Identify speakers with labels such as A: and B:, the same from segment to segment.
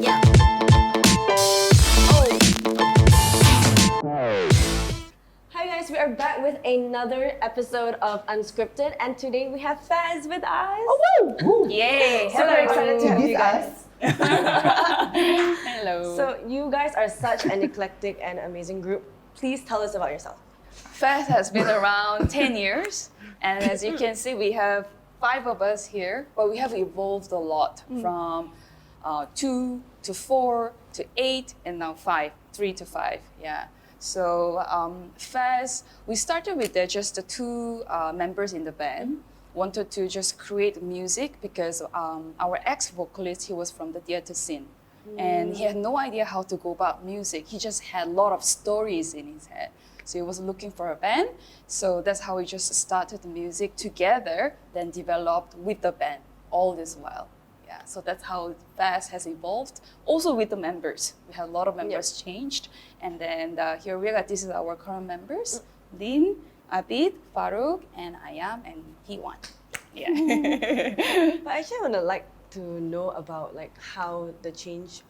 A: Yeah. Hi guys, we are back with another episode of Unscripted, and today we have FAZZ with us.
B: Woo!
A: Yay!
B: Super
A: Hello.
B: excited to have you guys.
C: Hello.
A: So you guys are such an eclectic and amazing group. Please tell us about yourself.
C: FAZZ has been around 10 years, and as you can see, we have 5 of us here, but we have evolved a lot from 2 to 4 to 8, and now 5, 3 to 5. Yeah. So FAZZ, we started with just the 2 members in the band. Wanted to just create music because our ex-vocalist, he was from the theater scene. And he had no idea how to go about music. He just had a lot of stories in his head. So he was looking for a band. So that's how we just started the music together, then developed with the band all this while. Yeah, so that's how FAZZ has evolved. Also with the members. We had a lot of members changed. And then here we are. This is our current members. Lin, Abid, Farouk, and Ayam, and Hiwan. Yeah.
A: But actually, I would like to know about like how the change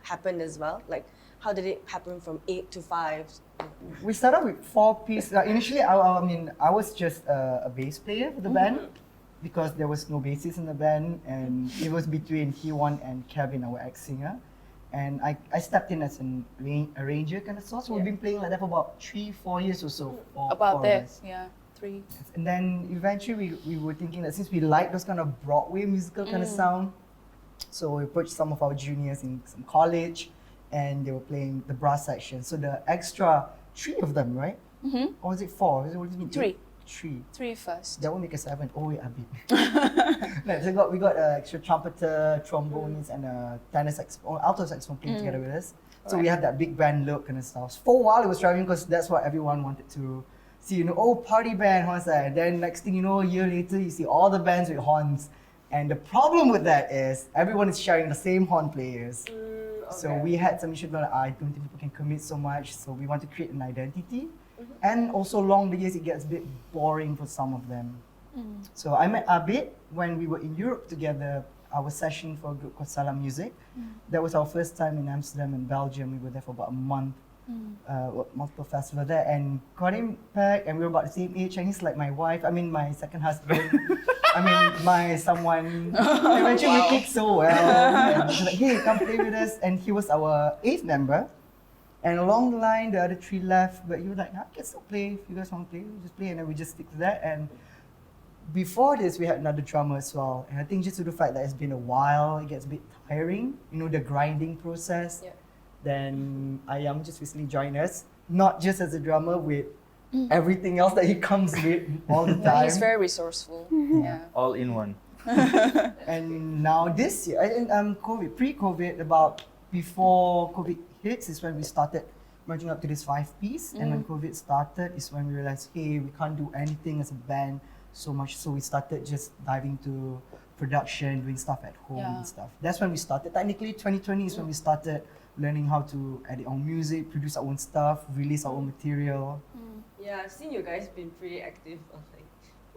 A: happened as well. Like, how did it happen from 8 to 5?
B: We started with 4 pieces. Initially, I was just a bass player for the band because there was no bassist in the band, and it was between Hiwan and Kevin, our ex-singer. And I stepped in as an arranger kind of sort. So we've been playing like that for about 3-4 years or so.
C: About that,
B: us.
C: yeah, 3.
B: And then eventually we were thinking that since we like those kind of Broadway musical kind of sound, so we approached some of our juniors in some college, and they were playing the brass section. So the extra 3 of them, right? Or was it 4? Was it
C: 3.
B: 3.
C: 3 first.
B: That will make a 7. Oh wait, a bit. No, so we got extra trumpeter, trombonist, and a tenor saxophone, alto saxophone playing together with us. So we had that big band look kind of stuff. For a while, it was driving because that's what everyone wanted to see. You know, oh, party band, what's that? And then next thing you know, a year later, you see all the bands with horns. And the problem with that is everyone is sharing the same horn players. So we had some issues like, I don't think people can commit so much. So we want to create an identity. And also along the years, it gets a bit boring for some of them. So I met Abid when we were in Europe together, our session for a group called Salam Music. That was our first time in Amsterdam and Belgium. We were there for about a month, multiple festivals there, and got him back, and we were about the same age, and he's like my wife, my second husband. My someone. Eventually we clicked so well, and he's like, hey, come play with us, and he was our 8th member. And along the line, the other 3 left, but he was like, I can still play. If you guys want to play, we just play. And then we just stick to that. And before this, we had another drummer as well. And I think just to the fact that it's been a while, it gets a bit tiring, you know, the grinding process. Then Ayam just recently joined us, not just as a drummer, with everything else that he comes with all the time.
C: He's very resourceful. Yeah.
D: All in one.
B: And now this year, pre-COVID, about before COVID hits is when we started merging up to this 5-piece. And when COVID started is when we realized, hey, we can't do anything as a band so much. So we started just diving to production, doing stuff at home and stuff. That's when we started. Technically, 2020 is when we started learning how to edit our own music, produce our own stuff, release our own material.
A: Yeah, I've seen you guys been pretty active on like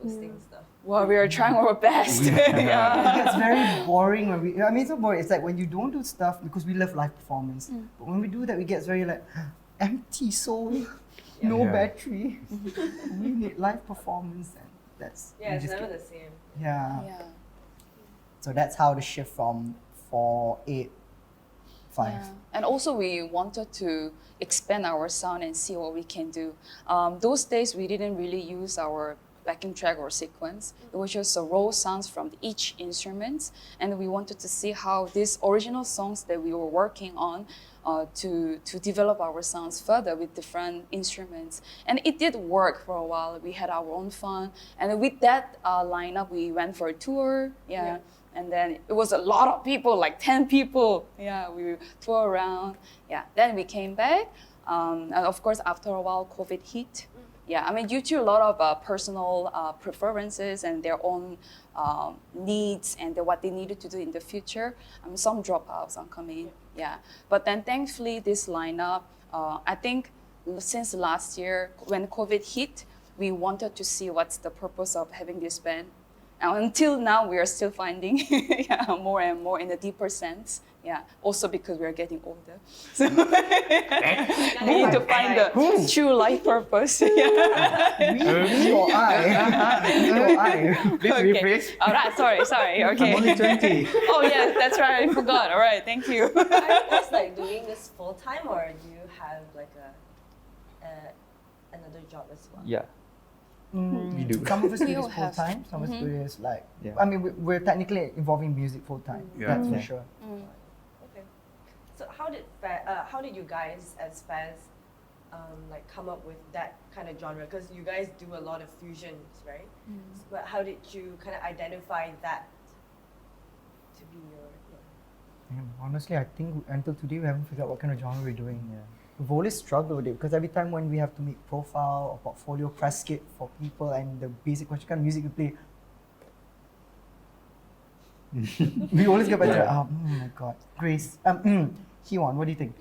A: posting stuff.
C: Well, we are trying our best.
B: It gets very boring when we, it's not boring, it's like when you don't do stuff, because we love live performance, but when we do that, we get very like, empty soul, no battery. We need live performance, and that's...
A: It's never the same.
B: Yeah. So that's how the shift from 4, 8, 5.
C: Yeah. And also we wanted to expand our sound and see what we can do. Those days we didn't really use our backing track or sequence. It was just raw sounds from each instrument, and we wanted to see how these original songs that we were working on to develop our sounds further with different instruments. And it did work for a while. We had our own fun, and with that lineup, we went for a tour. And then it was a lot of people, like 10 people. We tour around. Then we came back, and of course, after a while, COVID hit. Due to a lot of personal preferences and their own needs and what they needed to do in the future, some dropouts, some come in. But then thankfully, this lineup, I think since last year, when COVID hit, we wanted to see what's the purpose of having this band. Until now, we are still finding more and more in a deeper sense. Yeah, also because we are getting older. So we need to find the true life purpose. Yeah.
B: Me or I? Me or I?
D: Please rephrase.
C: All right, sorry. Okay.
D: I'm only 20.
C: Oh, yeah, that's right. I forgot. All right, thank you.
A: Are you guys like doing this full time, or do you have like another job as well?
D: Yeah. We do.
B: Some of us do
C: We
B: this
C: all
B: full
C: have.
B: time. Some of us do this like.
D: Yeah.
B: I mean, we're technically involving music full time.
D: Yeah.
B: That's for
D: Yeah.
B: sure.
A: Okay. So how did you guys as FAZZ like come up with that kind of genre? Because you guys do a lot of fusions, right? But how did you kind of identify that to be your?
B: Honestly, I think until today we haven't figured out what kind of genre we're doing.
D: Yeah.
B: We've always struggled with it because every time when we have to make profile or portfolio press kit for people and the basic question kind of music we play, we always get back to oh my god, Grace, Hyewon, what do you think?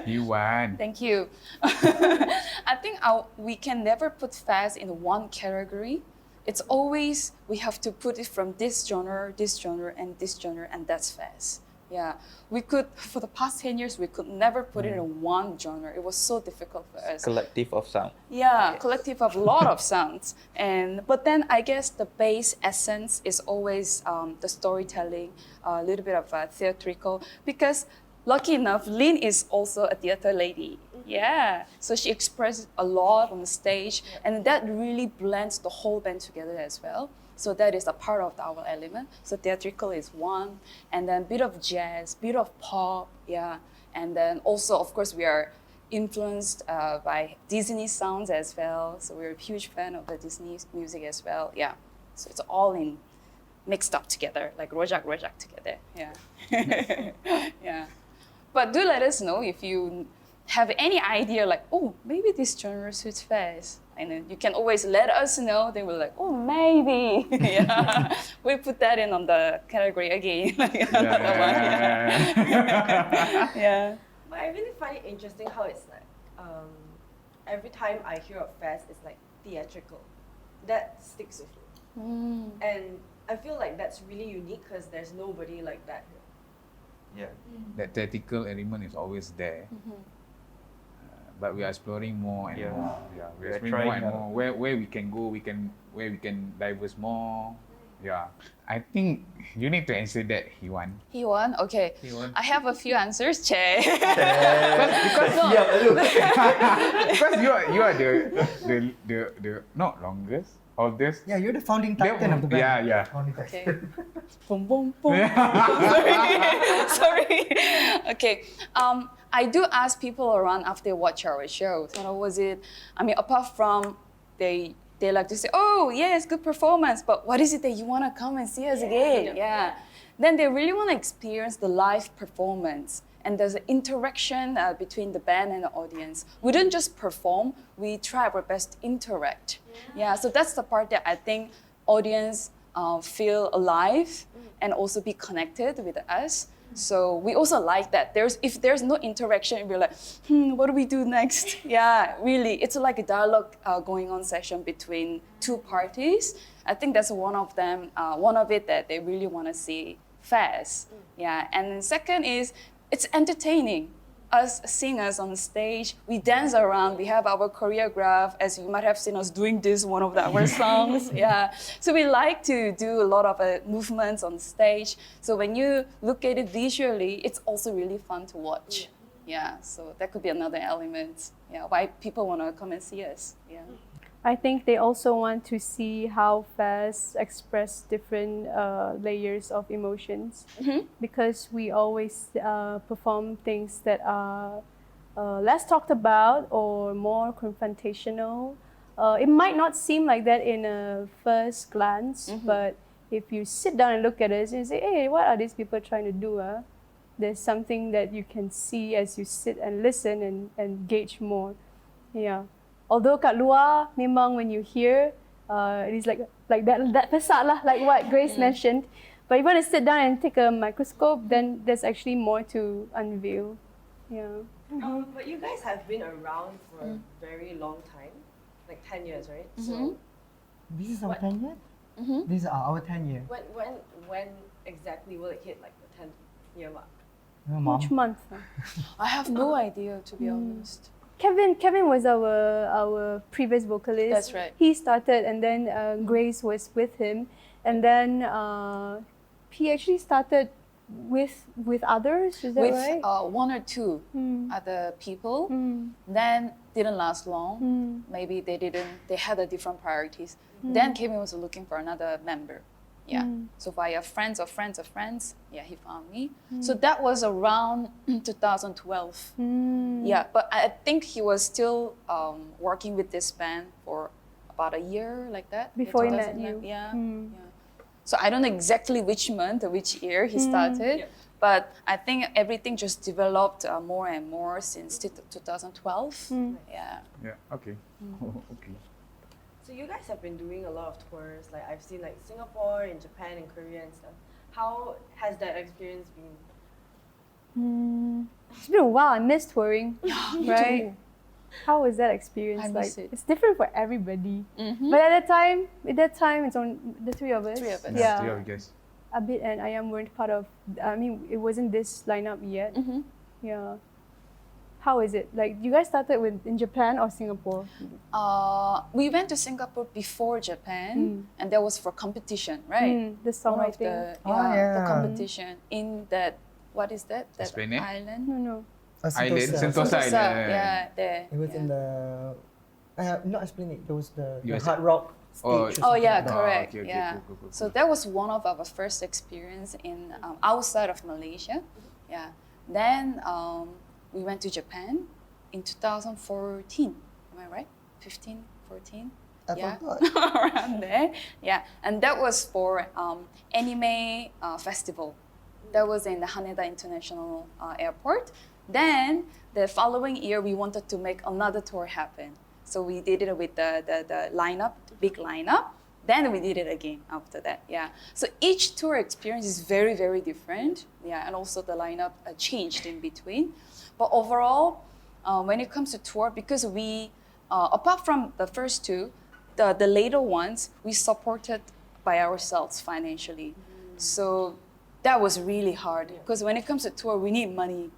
D: You won.
C: Thank you. I think we can never put FAZZ in one category. It's always, we have to put it from this genre, and this genre, and that's FAZZ. Yeah, we could, for the past 10 years, we could never put it in one genre. It was so difficult for us.
D: Collective of sound.
C: Yeah, collective of a lot of sounds. But then I guess the base essence is always the storytelling, a little bit of theatrical, because lucky enough, Lynn is also a theater lady. Yeah, so she expresses a lot on the stage, and that really blends the whole band together as well. So that is a part of our element. So theatrical is one, and then bit of jazz, bit of pop, yeah. And then also, of course, we are influenced by Disney sounds as well. So we're a huge fan of the Disney music as well, yeah. So it's all mixed up together, like rojak together, yeah. Yeah. But do let us know if you have any idea, like, oh, maybe this genre suits FAZZ. And then you can always let us know. Then we're like, oh, maybe. Yeah. We put that in on the category again. Yeah.
A: But I really find it interesting how it's like every time I hear of FAZZ, it's like theatrical. That sticks with me. And I feel like that's really unique because there's nobody like that here.
D: Yeah. That theatrical element is always there. But we are exploring more and more. Yeah, we are exploring more and more. Where we can go, where we can diverse more. Yeah. I think you need to answer that, Hyewon.
C: Hyewon? Okay.
D: Hyewon.
C: I have a few answers, Che.
D: Because you are the not longest, oldest.
B: Yeah, you're the founding titan of the band.
D: Yeah.
B: Founding titan.
C: Okay. Boom, boom, boom. Sorry. Okay. I do ask people around after they watch our show. So how was it? I mean, apart from they like to say, oh, yes, good performance, but what is it that you want to come and see us again? Yeah. Then they really want to experience the live performance. And there's an interaction between the band and the audience. We don't just perform, we try our best to interact. Yeah, so that's the part that I think audience feel alive and also be connected with us. So we also like that. If there's no interaction, we're like, what do we do next? Yeah, really, it's like a dialogue going on session between two parties. I think that's one of it that they really want to see FAZZ. Yeah, and then second is, it's entertaining. Us singers on stage, we dance around, we have our choreograph, as you might have seen us doing this, one of our songs, yeah. So we like to do a lot of movements on stage. So when you look at it visually, it's also really fun to watch. Yeah, so that could be another element, yeah, why people want to come and see us, yeah.
E: I think they also want to see how FAZZ express different layers of emotions, because we always perform things that are less talked about or more confrontational. It might not seem like that in a first glance, but if you sit down and look at us and say, hey, what are these people trying to do? There's something that you can see as you sit and listen and gauge more. Yeah. Although kat luar, memang when you hear, it is like that pesat lah, like what Grace mentioned. But if you want to sit down and take a microscope, then there's actually more to unveil. Yeah.
A: But you guys have been around for a very long time, like 10 years, right? So
B: This is our 10 year? This is our 10 year.
A: When exactly will it hit like the 10th year mark?
E: Which month?
C: I have no idea, to be honest.
E: Kevin was our previous vocalist.
C: That's right.
E: He started, and then Grace was with him, and then he actually started with others. Is that
C: With
E: right?
C: one or two other people. Then didn't last long. Maybe they had a different priorities. Then Kevin was looking for another member. Yeah. So via friends of friends of friends, yeah, he found me. So that was around 2012. Yeah, but I think he was still working with this band for about a year, like that.
E: Before he met
C: 2009.
E: you.
C: Yeah. So I don't know exactly which month or which year he started, but I think everything just developed more and more since 2012. Yeah.
D: Yeah. Okay. Okay.
A: So you guys have been doing a lot of tours. Like I've seen like Singapore and Japan and Korea and stuff. How has that experience been?
E: It's been a while. I miss touring. Right?
C: too.
E: How was that experience?
C: I miss it.
E: It's different for everybody. But at that time, it's on the three of us.
C: Three of us.
E: Yeah.
D: Three of you guys.
E: Abid and Ayam weren't part of. I mean, it wasn't this lineup yet. Yeah. How is it? Like, you guys started in Japan or Singapore?
C: We went to Singapore before Japan, and that was for competition, right?
E: The
C: One of
E: songwriting.
C: the
B: yeah.
C: the competition in that, what is that? That
D: Esplanade?
C: island?
E: No.
D: Island, Sentosa
C: Sentosa,
D: Island.
C: yeah, there.
B: It was
C: yeah.
B: in the not Esplanade. There was the
D: USA.
B: Hard Rock stage.
D: Oh,
B: or
C: Oh
B: something
C: yeah,
B: like that.
C: correct.
D: okay,
C: yeah.
D: cool.
C: So that was one of our first experience in outside of Malaysia. Yeah. Then we went to Japan in 2014. Am I right? 15, 14?
B: I
C: Yeah,
B: forgot.
C: around there. Yeah, and that was for anime festival. That was in the Haneda International Airport. Then the following year, we wanted to make another tour happen. So we did it with the lineup, big lineup. Then we did it again after that. Yeah. So each tour experience is very, very different. Yeah, and also the lineup changed in between. But overall, when it comes to tour, because we, apart from the first two, the later ones, we supported by ourselves financially. So that was really hard because when it comes to tour, we need money.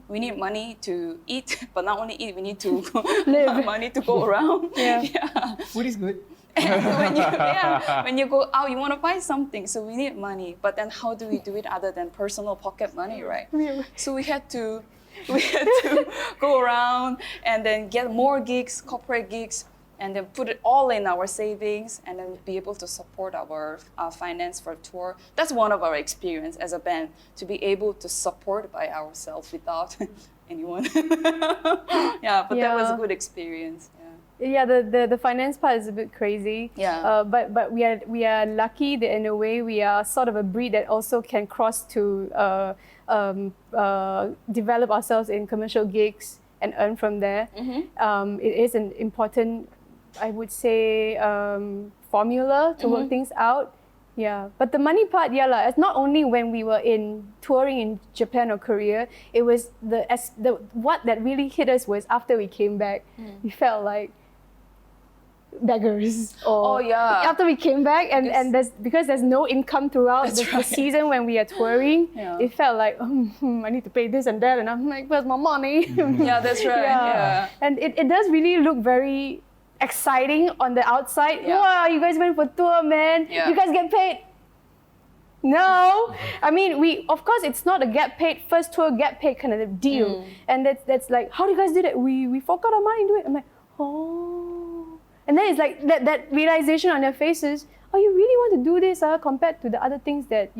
C: We need money to eat, but not only eat, we need to have money to go around.
E: Yeah.
B: Food is good.
C: When you go out, you want to buy something, so we need money. But then how do we do it other than personal pocket money, right? So we had to go around and then get more gigs, corporate gigs, and then put it all in our savings and then be able to support our finance for tour. That's one of our experience as a band, to be able to support by ourselves without anyone. That was a good experience.
E: Yeah, the finance part is a bit crazy.
C: Yeah.
E: But we are lucky that in a way we are sort of a breed that also can cross to develop ourselves in commercial gigs and earn from there. It is an important, I would say, formula to work things out. Yeah, but the money part, it's not only when we were touring in Japan or Korea. It was what that really hit us was after we came back. We felt like beggars. After we came back, and because there's no income throughout the season when we are touring, it felt like I need to pay this and that, and I'm like, where's my money?
C: Yeah, that's right. Yeah.
E: And it does really look very exciting on the outside.
C: Yeah.
E: Wow, you guys went for tour, man.
C: Yeah.
E: You guys get paid. No, I mean, of course it's not a first tour get paid kind of deal. And that's like, how do you guys do that? We forgot our money to do it. I'm like, oh. And then it's like that realization on their faces, oh, you really want to do this compared to the other things that,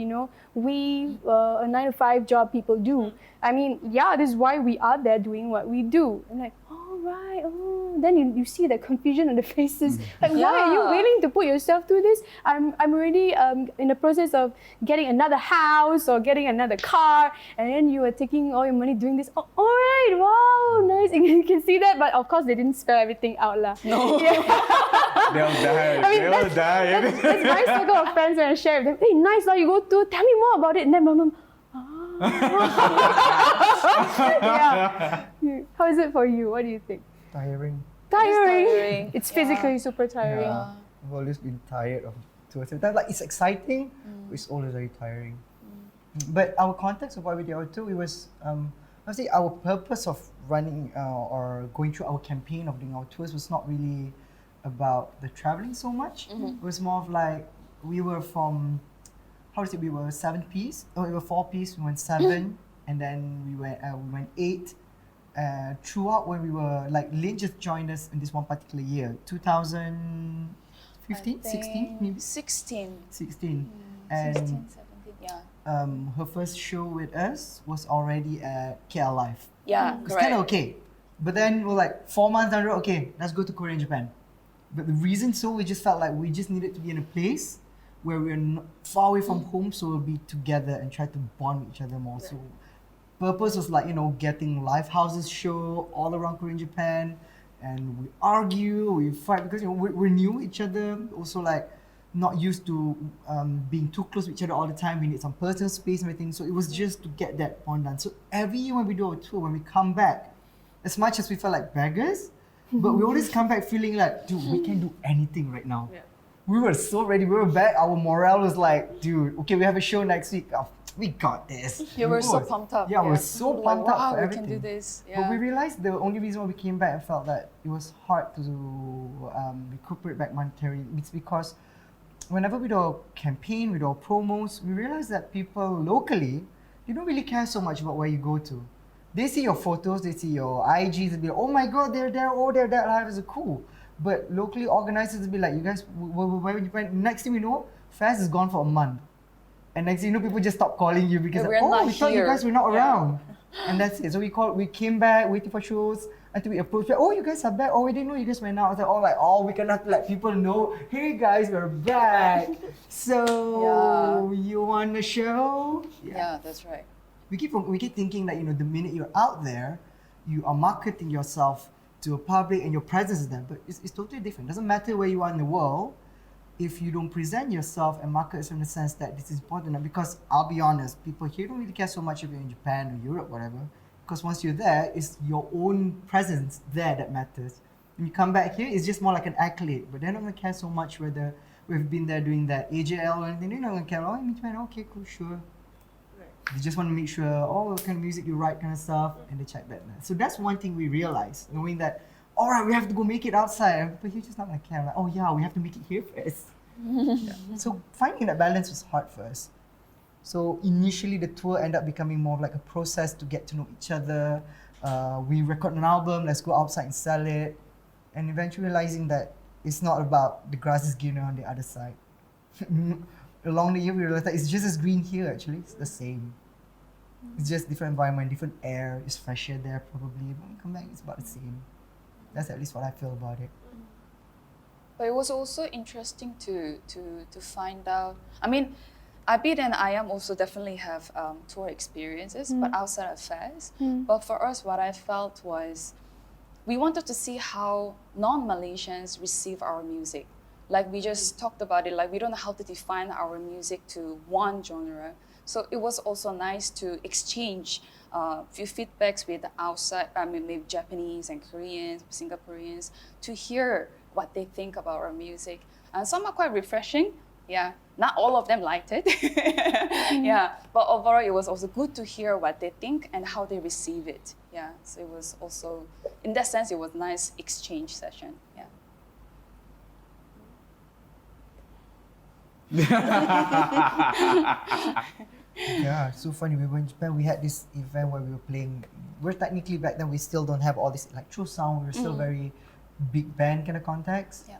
E: we, a 9-to-5 job people do. I mean, this is why we are there doing what we do. I'm like, oh, right, oh. Then you see the confusion on the faces. Like, why are you willing to put yourself through this? I'm already in the process of getting another house or getting another car, and then you are taking all your money doing this. Oh, all right, wow, nice. And you can see that, but of course they didn't spell everything out lah.
D: They'll
C: No.
D: die.
E: I mean,
D: They'll die.
E: That's my circle of friends when I share with them. Hey, nice lah, you go to. Tell me more about it. And then my mom, How is it for you? What do you think?
B: Tiring.
E: Tiring. It's physically super tiring.
B: I've always been tired of tour. So that's like it's exciting, but it's always very tiring. But our context of why we did our tour, it was I would say our purpose of running or going through our campaign of doing our tours was not really about the traveling so much. It was more of like we were from we were 7 piece. Oh, we were 4 piece. We went 7, and then we went 8. Throughout when we were like Lynn just joined us in this one particular year, 2015, 16 maybe
C: 16.
B: 16, and
C: 16, 17, yeah.
B: her first show with us was already at KL Live.
C: Yeah,
B: It's
C: correct.
B: kind of okay, but then we're like 4 months down the road. Okay, let's go to Korea and Japan. But the reason we just felt like we just needed to be in a place where we're not far away from home, so we'll be together and try to bond with each other more. So purpose was like, getting live houses show all around Korea and Japan, and we argue, we fight because we're new with each other. Also like not used to being too close to each other all the time. We need some personal space and everything. So it was just to get that bond done. So every year when we do our tour, when we come back, as much as we felt like beggars, but we always come back feeling like, dude, we can do anything right now.
A: Yeah.
B: We were so ready. We were back. Our morale was like, dude, okay, we have a show next week. Oh, we got this.
C: You were so
B: Good.
C: pumped up.
B: Yeah, we were so
C: Like,
B: pumped up
C: wow,
B: for
C: we
B: everything.
C: can do this.
B: But we
C: Yeah.
B: realized the only reason why we came back and felt that it was hard to recuperate back monetarily is because whenever we do a campaign, we do our promos, we realize that people locally, they don't really care so much about where you go to. They see your photos, they see your IGs, they'll be like, oh my god, they're there, oh, they're that live, is cool. But locally organizers will be like, you guys, where you went? Next thing we know, FAZZ is gone for a month. And next thing you know, people just stop calling you because,
C: We're not
B: we thought you
C: here."
B: guys were not
C: Yeah.
B: around. And that's it. So we came back, waiting for shows, until we approached, oh, you guys are back. Oh, we didn't know you guys went out. I was like, we cannot let people know, hey guys, we're back. So, you want a show?
C: Yeah, that's right.
B: We keep thinking that the minute you're out there, you are marketing yourself to a public and your presence is there. But it's totally different. It doesn't matter where you are in the world, if you don't present yourself and market yourself in the sense that this is important. Because I'll be honest, people here don't really care so much if you're in Japan or Europe, whatever. Because once you're there, it's your own presence there that matters. When you come back here, it's just more like an accolade. But they're not gonna care so much whether we've been there doing that AJL or anything. They're not gonna care. Oh, I'm in Japan. Okay, cool, sure. They just want to make sure, what kind of music you write, kind of stuff, and they check that. So that's one thing we realized, knowing that, all right, we have to go make it outside, but you're just not gonna care. Like, oh yeah, we have to make it here first. So finding that balance was hard for us. So initially, the tour ended up becoming more of like a process to get to know each other. We record an album, let's go outside and sell it, and eventually realizing that it's not about the grass is greener on the other side. Along the year, we realized that it's just as green here. Actually, it's the same. It's just different environment, different air. It's fresher there probably. But when we come back, it's about the same. That's at least what I feel about it.
C: But it was also interesting to find out. I mean, Abid and Ayam also definitely have tour experiences, but outside of FAZZ. But for us, what I felt was we wanted to see how non-Malaysians receive our music. Like we just talked about it, like we don't know how to define our music to one genre. So it was also nice to exchange few feedbacks with the outside, maybe Japanese and Koreans, Singaporeans, to hear what they think about our music. And some are quite refreshing. Yeah, not all of them liked it. Yeah, but overall it was also good to hear what they think and how they receive it. Yeah, so it was also, in that sense, it was a nice exchange session. Yeah.
B: Yeah, so funny. We were in Japan. We had this event where we were playing. We're technically back then. We still don't have all this electro sound. We were still very big band kind of context.
C: Yeah.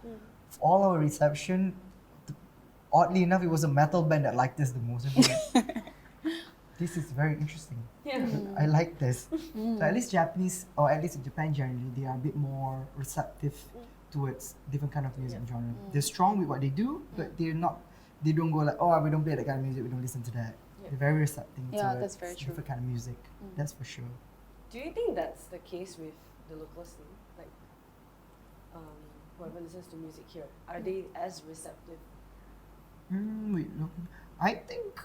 B: For all our reception, oddly enough, it was a metal band that liked us the most. This is very interesting.
A: Yeah.
B: I like this. So at least Japanese, or at least in Japan generally, they are a bit more receptive towards different kind of music genre. They're strong with what they do, but they don't go like, oh, we don't play that kind of music, we don't listen to that. They're very receptive
C: Yeah,
B: to
C: that's very true.
B: different kind of music. That's for sure.
A: Do you think that's the case with the local scene? Like, whoever listens to music here, are they as receptive?
B: Wait, look. I think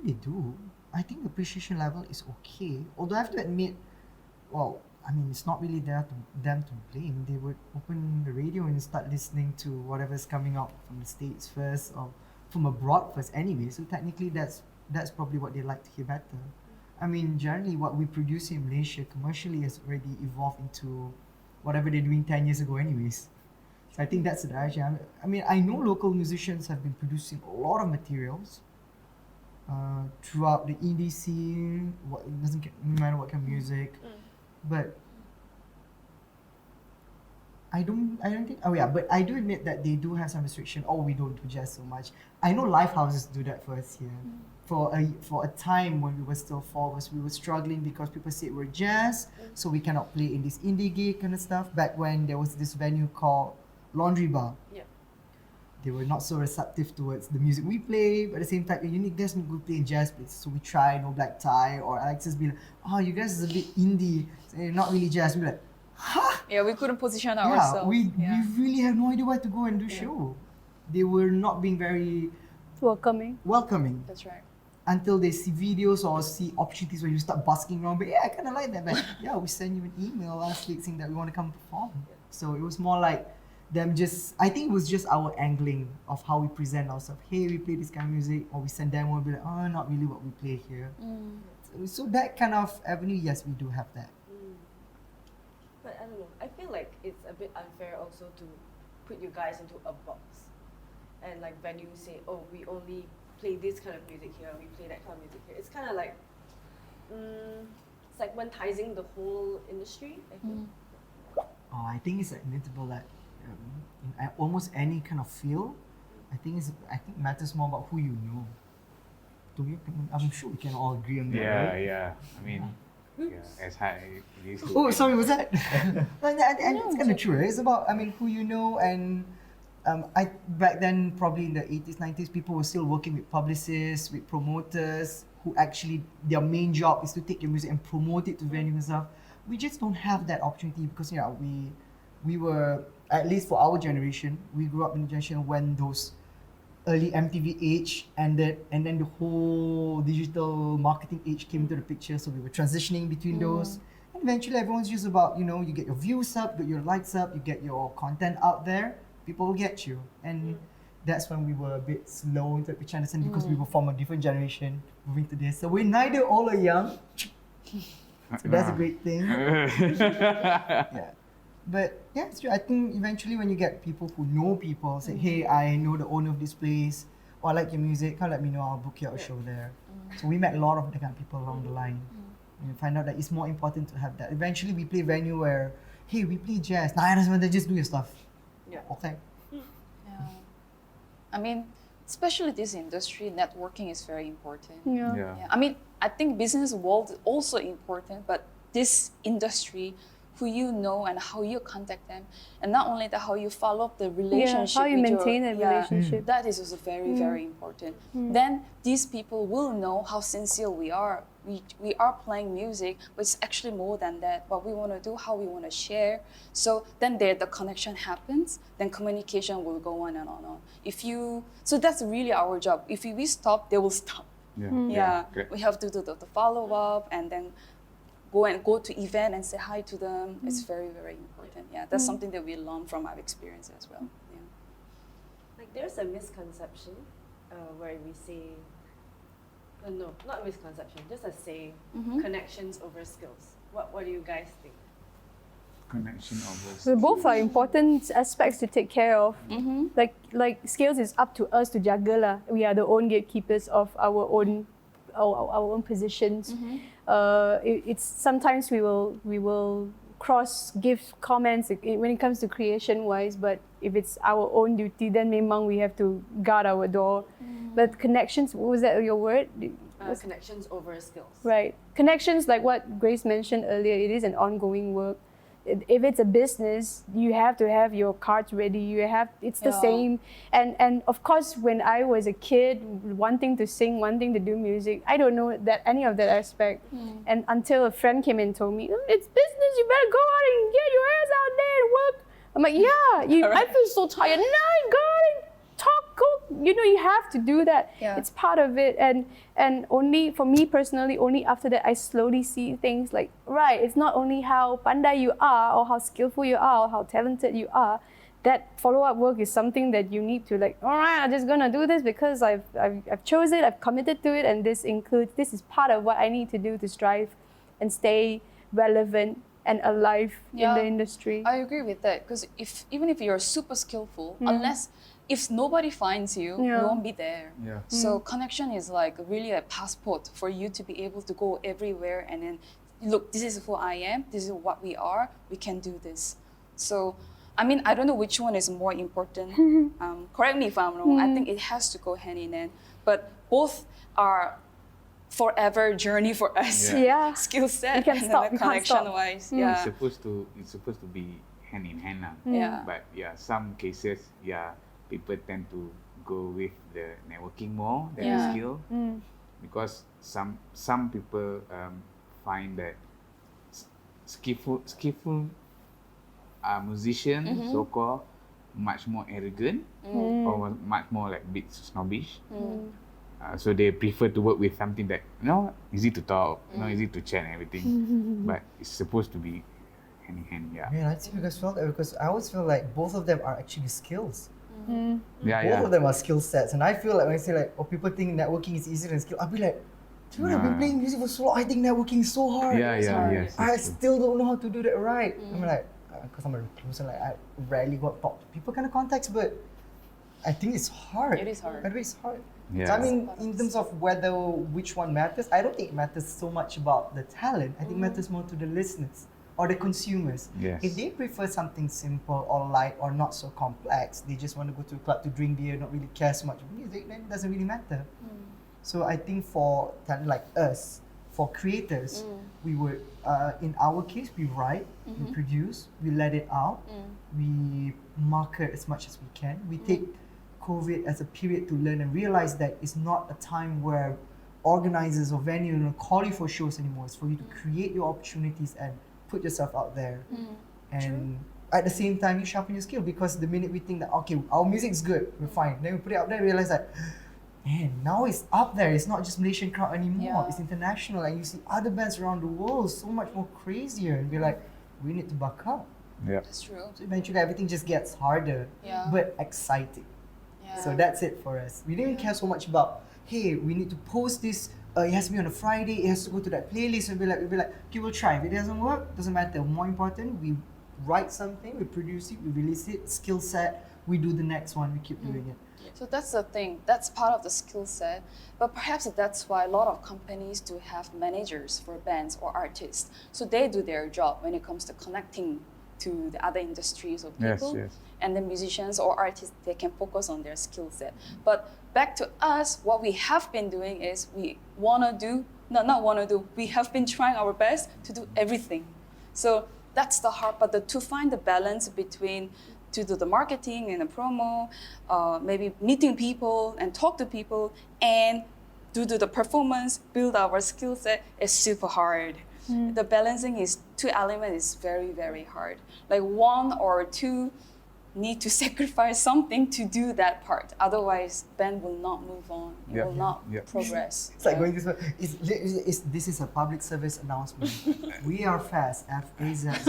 B: they do. I think the appreciation level is okay. Although I have to admit, well, I mean, it's not really there to them to blame. They would open the radio and start listening to whatever's coming out from the States first or from abroad first anyway. So technically that's probably what they like to hear better. I mean, generally what we produce in Malaysia commercially has already evolved into whatever they're doing 10 years ago anyways. So I think that's the direction. I mean, I know local musicians have been producing a lot of materials throughout the indie scene, no matter what kind of music. But I don't think, but I do admit that they do have some restriction. Oh, we don't do jazz so much. I know live houses do that for us here. For a time when we were still followers, we were struggling because people said we're jazz, so we cannot play in this indie gig kind of stuff. Back when there was this venue called Laundry Bar. Yeah. They were not so receptive towards the music we play, but at the same time, you guys need to play in jazz places. So we try No Black Tie, or Alexis be like, oh, you guys is a bit indie, so you're not really jazz. We're like, huh?
C: Yeah, we couldn't position ourselves.
B: We really have no idea where to go and do show. They were not being very welcoming.
C: That's right.
B: Until they see videos or see opportunities where you start busking around, but I kind of like that. But we sent you an email last week saying that we want to come perform. So it was more like them I think it was just our angling of how we present ourselves. Hey, we play this kind of music, or we send them and be like, oh, not really what we play here. So that kind of avenue, yes, we do have that.
A: But I don't know, I feel like it's a bit unfair also to put you guys into a box. And like venues say, oh, we only play this kind of music here, we play that kind of music here. It's kind of like segmentizing the whole industry, I think.
B: Oh, I think it's inevitable that in almost any kind of field, I think it matters more about who you know. I'm sure we can all agree on that, right?
D: Yeah. I mean, as high it used to.
B: Oh, sorry, was that? It's kind of true. It's about, who you know, and back then, probably in the 80s, 90s, people were still working with publicists, with promoters, who actually, their main job is to take your music and promote it to venues and stuff. We just don't have that opportunity because, we were, at least for our generation, we grew up in a generation when those early MTV age ended, and then the whole digital marketing age came into the picture. So we were transitioning between those. And eventually everyone's just about, you get your views up, get your likes up, you get your content out there, people will get you. And that's when we were a bit slow into the understand because we were from a different generation moving to this. So we're neither old or young. So that's a great thing. But yeah, it's true. I think eventually when you get people who know people, say, hey, I know the owner of this place, or I like your music, let me know, I'll book you out a show there. So we met a lot of the kind of people along the line. And you find out that it's more important to have that. Eventually we play venue where, hey, we play jazz. Nah, I just want to just do your stuff. Yeah. Okay.
C: I mean, especially this industry, networking is very important.
E: Yeah.
C: I mean, I think business world is also important, but this industry, who you know and how you contact them, and not only that, how you follow up the relationship.
E: How you maintain a relationship.
C: That is also very, very important. Then these people will know how sincere we are. We are playing music, but it's actually more than that. What we want to do, how we want to share. So then the connection happens. Then communication will go on and on and on. So that's really our job. If we stop, they will stop. We have to do the follow up and then go to event and say hi to them. It's very, very important. Yeah, that's something that we learn from our experience as well. Yeah.
A: Like there's a misconception where we say, no, not misconception, just a say, connections over skills. What do you guys think?
D: Connection over skills.
E: So both are important aspects to take care of. Like skills is up to us to jaga lah. We are the own gatekeepers of our own positions. It's sometimes we will give comments when it comes to creation wise, but if it's our own duty, then memang we have to guard our door. But connections, what was that your word?
A: Connections over skills.
E: Right. Connections, like what Grace mentioned earlier, it is an ongoing work. If it's a business, you have to have your cards ready. It's the same. And of course, when I was a kid, wanting to sing, wanting to do music, I don't know any of that aspect. And until a friend came and told me, it's business, you better go out and get your ass out there and work. I'm like, I feel so tired. No, go out and talk, cook, you have to do that.
C: Yeah.
E: It's part of it. And only for me personally, only after that I slowly see things like, right, it's not only how pandai you are or how skillful you are or how talented you are. That follow-up work is something that you need to like, all right, I'm just gonna do this because I've chose it, I've committed to it, and this is part of what I need to do to strive and stay relevant and alive in the industry.
C: I agree with that, because even if you're super skillful, if nobody finds you, you won't be there.
D: Yeah.
C: So connection is like really a passport for you to be able to go everywhere and then look, this is who I am, this is what we are, we can do this. So I mean, I don't know which one is more important. Correct me if I'm wrong. I think it has to go hand in hand. But both are forever journey for us.
E: Yeah.
C: Skill set
E: You can
C: and
E: stop, you can't
C: connection
E: stop.
C: wise.
D: It's
C: Yeah.
D: supposed to be hand in hand now.
C: Yeah.
D: But yeah, some cases, people tend to go with the networking more than the skill, because some people find that skillful musician, so-called, much more arrogant or much more like bit snobbish. So they prefer to work with something that easy to talk, easy to chat and everything, but it's supposed to be hand in hand. Yeah.
B: Man, I think you guys felt that because I always feel like both of them are actually skills.
D: Yeah.
B: Both of them are skill sets, and I feel like when I say like, people think networking is easier than skill, I'll be like, dude, I've been playing music for so long. I think networking is so hard.
D: Yes.
B: I
D: that's true.
B: still don't know how to do that right. I'm like, because I'm a recluser, like I rarely go talk to people kind of context, but I think it's hard.
C: It is hard.
B: By the way, it's hard.
D: Yeah.
B: So I mean, in terms of which one matters, I don't think it matters so much about the talent. I think it matters more to the listeners or the consumers.
D: Yes.
B: If they prefer something simple or light or not so complex, they just want to go to a club to drink beer, not really care so much about music, then it doesn't really matter. So I think for talent like us, for creators, we would, in our case, we write, we produce, we let it out, we market as much as we can. We take COVID as a period to learn and realize that it's not a time where organizers or venues call you for shows anymore. It's for you to create your opportunities and put yourself out there. And at the same time, you sharpen your skill, because the minute we think that, okay, our music's good, we're fine, then we put it up there and realize that, man, now it's up there. It's not just Malaysian crowd anymore. It's international, and you see other bands around the world so much more crazier, and we're like, we need to buck up.
D: Yeah.
C: That's true.
B: So eventually everything just gets harder, but exciting.
C: Yeah.
B: So that's it for us. We didn't care so much about, hey, we need to post this. It has to be on a Friday. It has to go to that playlist. And we'll be like, okay, we'll try. If it doesn't work, doesn't matter. More important, we write something, we produce it, we release it, skill set. We do the next one. We keep doing it.
C: So that's the thing. That's part of the skill set. But perhaps that's why a lot of companies do have managers for bands or artists. So they do their job when it comes to connecting to the other industries or people.
D: Yes.
C: And the musicians or artists, they can focus on their skill set. But back to us, what we have been doing is we have been trying our best to do everything. So that's the hard part, to find the balance between to do the marketing and the promo, maybe meeting people and talk to people, and do the performance, build our skill set is super hard. The balancing is two elements is very, very hard. Like one or two need to sacrifice something to do that part. Otherwise, band will not move on. It will not progress.
B: It's like going this way. This is a public service announcement. We are FAZZ, FAZZ.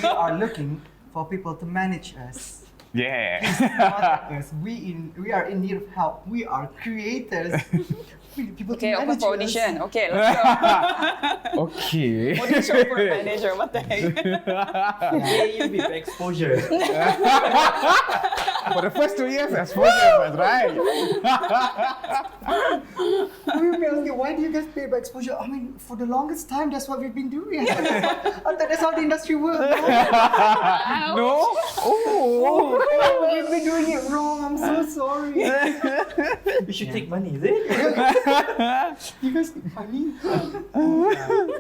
B: We are looking for people to manage us.
D: Yeah.
B: Contact us. We are in need of help. We are creators. We need people
C: Okay,
B: to
C: open
B: manage
C: for
B: us.
C: audition. Okay, let's go.
D: Okay.
C: Audition for manager. What the heck?
F: Pay you with exposure.
D: For the first 2 years, exposure was right.
B: We will be asking, why do you guys pay by exposure? I mean, for the longest time, that's what we've been doing. I thought that's how the industry works.
D: No? Oh.
B: Oh, we've been doing it wrong. I'm so sorry.
F: You should take money, is it?
B: You guys need money?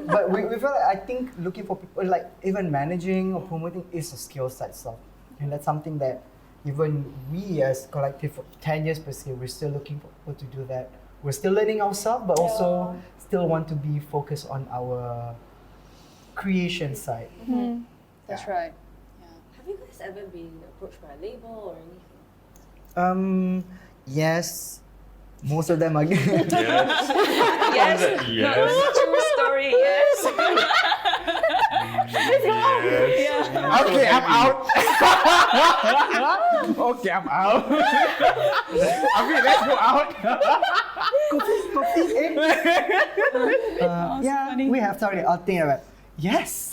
B: But we feel like, I think looking for people, like even managing or promoting is a skill set stuff. And that's something that even we as collective for 10 years per se, we're still looking for people to do that. We're still learning ourselves, but also still want to be focused on our creation side.
C: That's right.
A: Have you guys ever been approached by a label or anything?
B: Yes. Most of them are
C: Yes.
F: Yes.
C: No, true story. Yes.
D: Okay, I'm out. Okay, I'm out. Abi, let's go out.
B: Yeah, we have. Sorry, I'll think about it. Yes.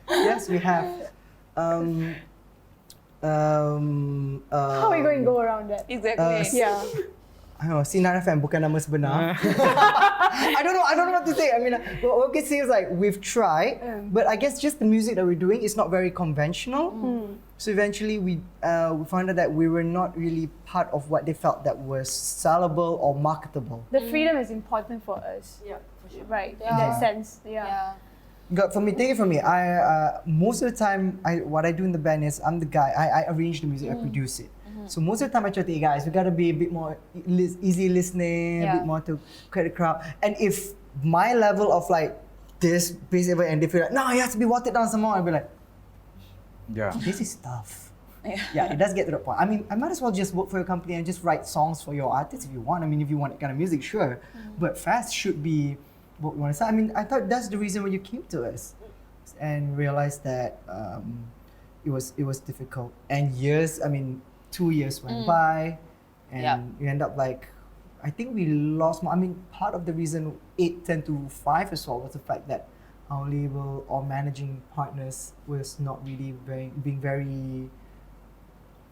B: Yes, we have.
E: How are we going to go around that?
C: Exactly.
E: Yeah.
B: I don't know, Sinar FM bukan nama sebenar. I don't know what to say. I mean, what we can say is like we've tried, but I guess just the music that we're doing is not very conventional. So eventually we found out that we were not really part of what they felt that was sellable or marketable.
E: The freedom is important for us.
A: Yeah, for sure.
E: Right, in
C: Yeah.
E: that sense. Yeah.
C: Yeah.
B: But for me, take it from me. Most of the time, what I do in the band is I'm the guy. I arrange the music, I produce it. So most of the time, I try to, hey guys, we gotta be a bit more easy listening, a
C: Yeah.
B: bit more to create a crowd. And if my level of like this, basically, and they feel like, no, it has to be watered down some more, I'll be like,
D: Yeah.
B: this is tough.
C: Yeah.
B: Yeah, it does get to the point. I mean, I might as well just work for your company and just write songs for your artists if you want. I mean, if you want that kind of music, sure. But FAZZ should be what we want to say. I mean, I thought that's the reason when you came to us and realized that it was difficult. And years, I mean, 2 years went by and
C: Yeah.
B: we end up like, I think we lost more. I mean, part of the reason 8 turned to 5 as well was the fact that our label or managing partners was not really being very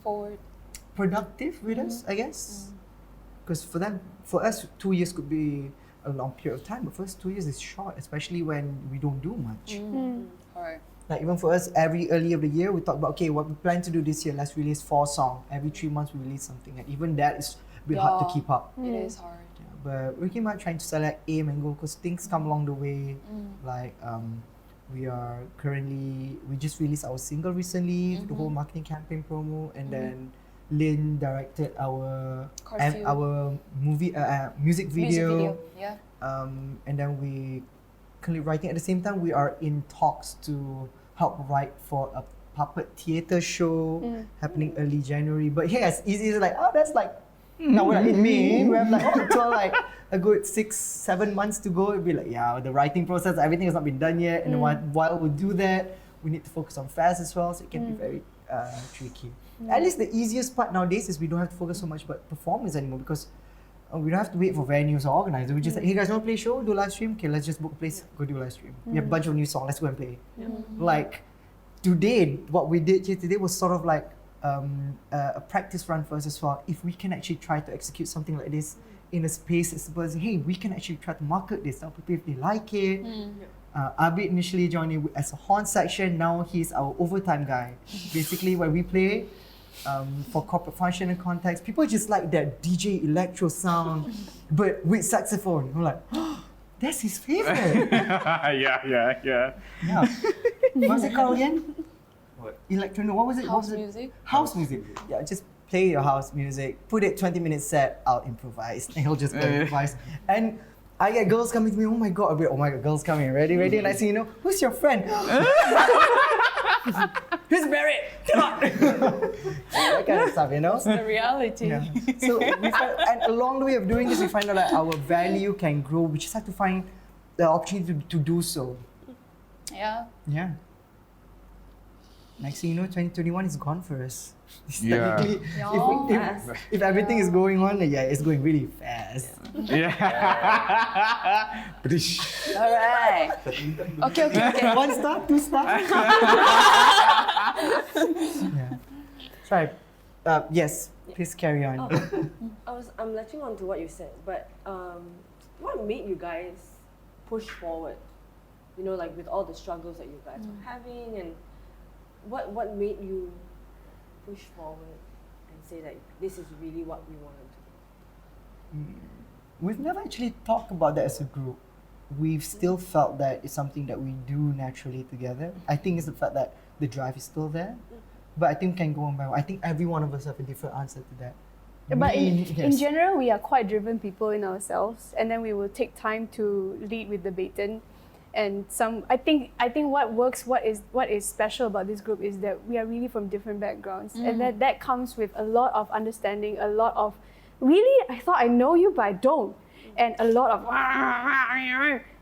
C: Forward.
B: productive with us, I guess. Because for us, 2 years could be a long period of time, but first 2 years is short, especially when we don't do much.
C: Alright.
B: Like even for us, every early of the year, we talk about, okay, what we plan to do this year, let's release 4 songs. Every 3 months, we release something. And even that is a bit hard to
C: Yeah.
B: keep up.
C: It is hard.
B: Yeah, but we keep on trying to select aim and goal because things come along the way. Like we just released our single recently, the whole marketing campaign promo, and then Lynn directed our
C: Curfew.
B: music video.
C: Yeah.
B: And then we currently writing at the same time. We are in talks to help write for a puppet theatre show happening early January. But yeah, it's easy. It's like, oh, that's like now we're in May. We have like until like a good 6-7 months to go. It'd be like, yeah, the writing process, everything has not been done yet. And while we do that, we need to focus on FAZZ as well. So it can be very tricky. At least the easiest part nowadays is we don't have to focus so much about performance anymore because we don't have to wait for venues or organizers. We just like, hey guys, want to play a show? Do a live stream? Okay, let's just book a place, go do a live stream. We have a bunch of new songs, let's go and play. Like today, what we did here today was sort of like a practice run for us as well. If we can actually try to execute something like this in a space that's supposed, hey, we can actually try to market this, tell people if they like it. Abid initially joined in as a horn section, now he's our overtime guy. Basically, when we play, for corporate function and context, people just like that DJ electro sound, but with saxophone. I'm like, oh, that's his favorite.
D: Yeah.
B: Yeah. What's it called again?
F: What?
B: Electro? No, what was it?
C: House music.
B: House music. Yeah, just play your house music. Put it 20-minute set. I'll improvise, and he'll just go improvise. And I get girls coming to me. Oh my god! I'll be, oh my god, girls coming. Ready? And I say, who's your friend? Who's Barrett? Come on! That kind of stuff,
C: The reality.
B: Yeah. So and along the way of doing this, we find out that our value can grow. We just have to find the opportunity to do so.
C: Yeah.
B: Yeah. Next thing you know, 2021 is gone for us.
D: Yeah.
B: Technically, if everything is going on, yeah, it's going really fast.
D: Yeah.
C: Alright. Okay.
B: 1 star, 2 star. Yeah. Sorry. Yes, please carry on.
A: I'm latching on to what you said, but what made you guys push forward? You know, like with all the struggles that you guys were having, and what made you push forward and say that this is really what we want to do?
B: We've never actually talked about that as a group. We've still felt that it's something that we do naturally together. I think it's the fact that the drive is still there, but I think we can go on by. I think every one of us have a different answer to that.
E: But in
B: Yes.
E: general, we are quite driven people in ourselves, and then we will take time to lead with the baton. And I think what works, what is special about this group is that we are really from different backgrounds, and that comes with a lot of understanding, a lot of really, I thought I know you, but I don't, and a lot of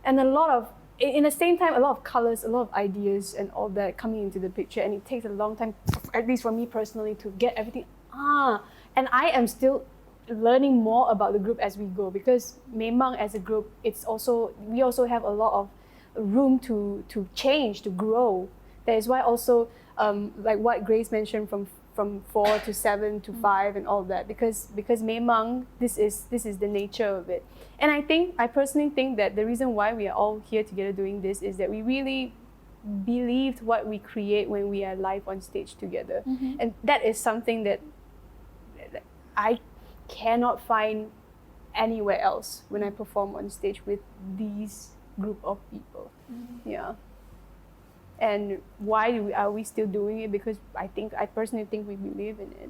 E: and a lot of, in the same time, a lot of colors, a lot of ideas, and all that coming into the picture. And it takes a long time, at least for me personally, to get everything. And I am still learning more about the group as we go, because memang as a group, we also have a lot of room to change, to grow. That is why also, like what Grace mentioned, from 4 to 7 to 5 and all that, because memang this is the nature of it. And I personally think that the reason why we are all here together doing this is that we really believed what we create when we are live on stage together. And that is something that I cannot find anywhere else when I perform on stage with these group of people. Yeah. And why are we still doing it? Because I personally think we believe in it.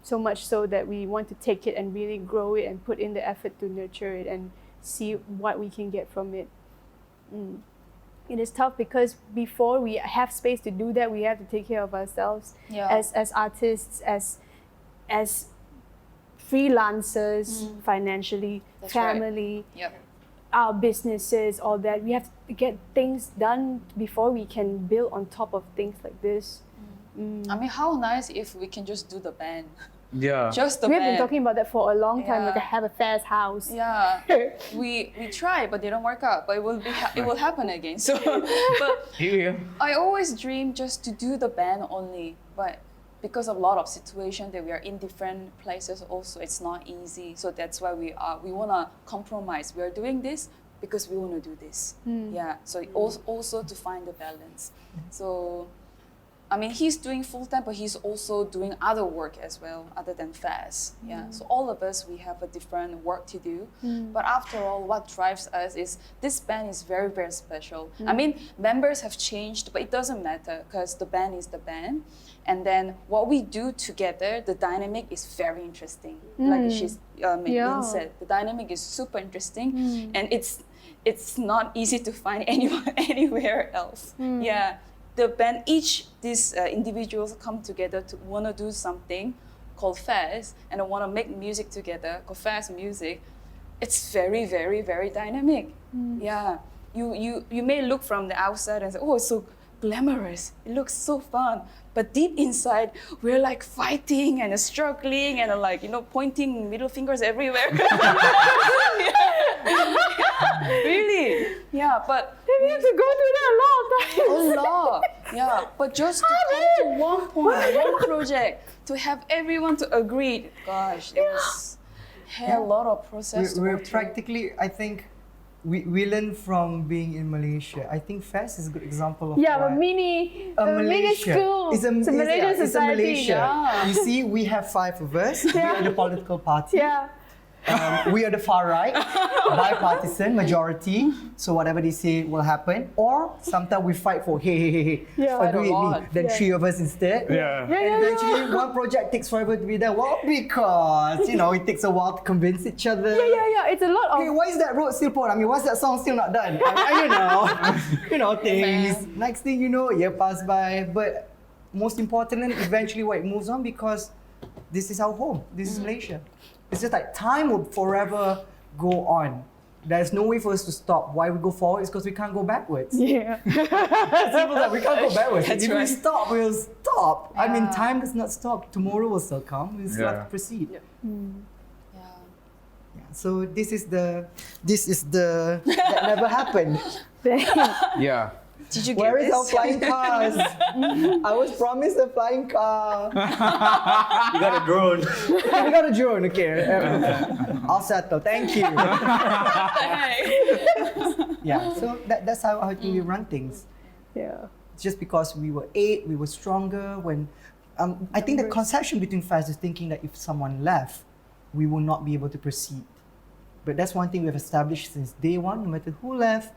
E: So much so that we want to take it and really grow it and put in the effort to nurture it and see what we can get from it. It is tough because before we have space to do that, we have to take care of ourselves as artists, as freelancers, financially, family, our businesses, all that. We have to get things done before we can build on top of things like this.
C: I mean, how nice if we can just do the band.
D: Yeah.
C: Just the
E: We've
C: band.
E: been talking about that for a long time, like have a FAZZ house.
C: Yeah, we try, but they don't work out. But it will happen again. So, but I always dream just to do the band only. But because of a lot of situations that we are in different places, also it's not easy. So that's why we wanna compromise. We are doing this because we wanna do this. Yeah. So also to find the balance. So. I mean, he's doing full-time, but he's also doing other work as well, other than FAZZ. Yeah. So all of us, we have a different work to do. But after all, what drives us is this band is very, very special. I mean, members have changed, but it doesn't matter because the band is the band. And then what we do together, the dynamic is very interesting. Like Lynn said, the dynamic is super interesting, and it's not easy to find anywhere else. Yeah. The band, these individuals come together to want to do something called FAZZ, and they want to make music together called FAZZ music. It's very, very, very dynamic. Yeah, you may look from the outside and say, oh, it's so glamorous. It looks so fun. But deep inside, we're like fighting and struggling and like, pointing middle fingers everywhere. Really? Yeah, but
E: we have to go through that a lot of times.
C: a lot. Yeah, but just to come to one point, one project, to have everyone to agree. Gosh, it was a lot of process.
B: We're practically, I think, we learn from being in Malaysia. I think FAZZ is a good example of
E: a mini school.
B: It's a Malaysian society.
E: Yeah.
B: You see, we have 5 of us. We are the political party.
E: Yeah.
B: We are the far right, bipartisan majority. So whatever they say will happen. Or sometimes we fight for agree with me. Then 3 of us instead. And eventually one project takes forever to be there. Well, because it takes a while to convince each other.
E: It's a lot of.
B: Okay, why is that road still poured? I mean, why is that song still not done? Things. Next thing you know, a year passed by. But most importantly, eventually, it moves on because this is our home. This is Malaysia. It's just like time will forever go on. There's no way for us to stop. Why we go forward is because we can't go backwards.
E: Yeah.
B: Simple that we can't go backwards.
C: That's
B: if
C: right.
B: we stop, we'll stop. I mean, time does not stop. Tomorrow will still come. We still have to proceed. So this is the that never happened.
D: Yeah.
C: Did you get
B: Where
C: this?
B: is our flying cars? I was promised a flying car.
F: You got a drone.
B: We got a drone, okay. I'll settle, thank you. Yeah, so that's how I think we run things.
E: Yeah.
B: It's just because we were 8, we were stronger. When I think the conception between FAZZ is thinking that if someone left, we will not be able to proceed. But that's one thing we've established since day one. No matter who left,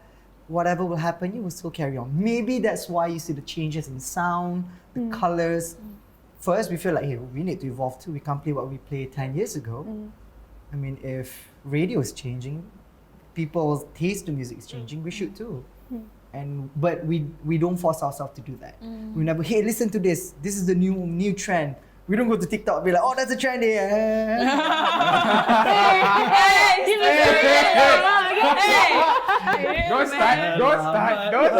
B: whatever will happen, you will still carry on. Maybe that's why you see the changes in sound, the colors. First, we feel like, hey, we need to evolve too. We can't play what we played 10 years ago. I mean, if radio is changing, people's taste in music is changing, we should too. But we don't force ourselves to do that. We never, hey, listen to this. This is the new trend. We don't go to TikTok and be like, oh, that's a trend here.
D: Don't start.
C: I don't